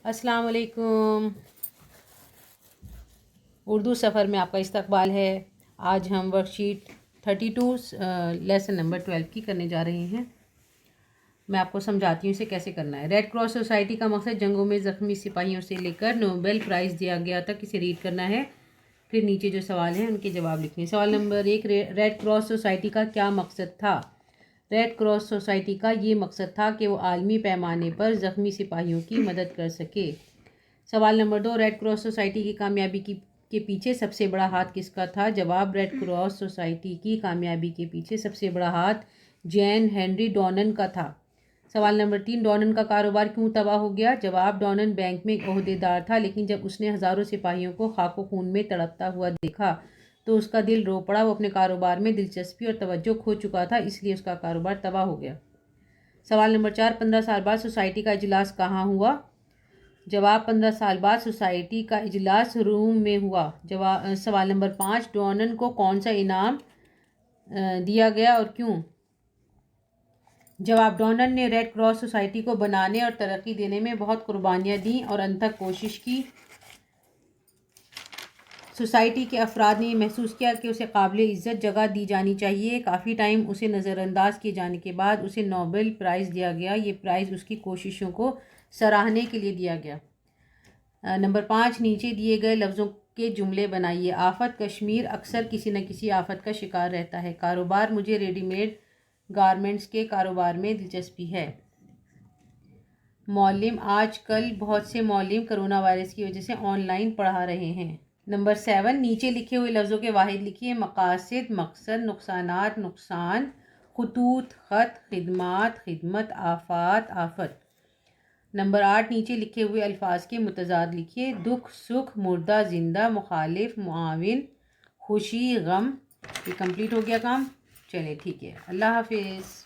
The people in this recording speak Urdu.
السلام علیکم۔ اردو سفر میں آپ کا استقبال ہے۔ آج ہم ورک شیٹ 32 لیسن نمبر 12 کی کرنے جا رہے ہیں۔ میں آپ کو سمجھاتی ہوں اسے کیسے کرنا ہے۔ ریڈ کراس سوسائٹی کا مقصد جنگوں میں زخمی سپاہیوں سے لے کر نوبل پرائز دیا گیا تک اسے ریڈ کرنا ہے، پھر نیچے جو سوال ہیں ان کے جواب لکھنے۔ سوال نمبر 1، ریڈ کراس سوسائٹی کا کیا مقصد تھا؟ ریڈ کراس سوسائٹی کا یہ مقصد تھا کہ وہ عالمی پیمانے پر زخمی سپاہیوں کی مدد کر سکے۔ سوال نمبر 2، ریڈ کراس سوسائٹی کی کامیابی کے پیچھے سب سے بڑا ہاتھ کس کا تھا؟ جواب، ریڈ کراس سوسائٹی کی کامیابی کے پیچھے سب سے بڑا ہاتھ جین ہنری ڈونن کا تھا۔ سوال نمبر 3، ڈونن کا کاروبار کیوں تباہ ہو گیا؟ جواب، ڈونن بینک میں ایک عہدے دار تھا، لیکن جب اس نے ہزاروں سپاہیوں کو خاک و خون میں تڑپتا ہوا دیکھا تو اس کا دل رو پڑا۔ وہ اپنے کاروبار میں دلچسپی اور توجہ کھو چکا تھا، اس لیے اس کا کاروبار تباہ ہو گیا۔ سوال نمبر 4، 15 سال بعد سوسائٹی کا اجلاس کہاں ہوا؟ جواب، 15 سال بعد سوسائٹی کا اجلاس روم میں ہوا۔ سوال نمبر 5، ڈونن کو کون سا انعام دیا گیا اور کیوں؟ جواب، ڈونن نے ریڈ کراس سوسائٹی کو بنانے اور ترقی دینے میں بہت قربانیاں دیں اور انتھک کوشش کی۔ سوسائٹی کے افراد نے یہ محسوس کیا کہ اسے قابل عزت جگہ دی جانی چاہیے۔ کافی ٹائم اسے نظر انداز کیے جانے کے بعد اسے نوبل پرائز دیا گیا۔ یہ پرائز اس کی کوششوں کو سراہنے کے لیے دیا گیا۔ نمبر 5، نیچے دیے گئے لفظوں کے جملے بنائیے۔ آفت، کشمیر اکثر کسی نہ کسی آفت کا شکار رہتا ہے۔ کاروبار، مجھے ریڈی میڈ گارمنٹس کے کاروبار میں دلچسپی ہے۔ معلم، آج کل بہت سے معلم کرونا وائرس کی وجہ سے آن لائن پڑھا رہے ہیں۔ نمبر 7، نیچے لکھے ہوئے لفظوں کے واحد لکھیے۔ مقاصد، مقصد، نقصانات، نقصان، خطوط، خط، خدمات، خدمت، آفات، آفت۔ نمبر 8، نیچے لکھے ہوئے الفاظ کے متضاد لکھیے۔ دکھ، سکھ، مردہ، زندہ، مخالف، معاون، خوشی، غم۔ یہ کمپلیٹ ہو گیا کام؟ چلیں ٹھیک ہے، اللہ حافظ۔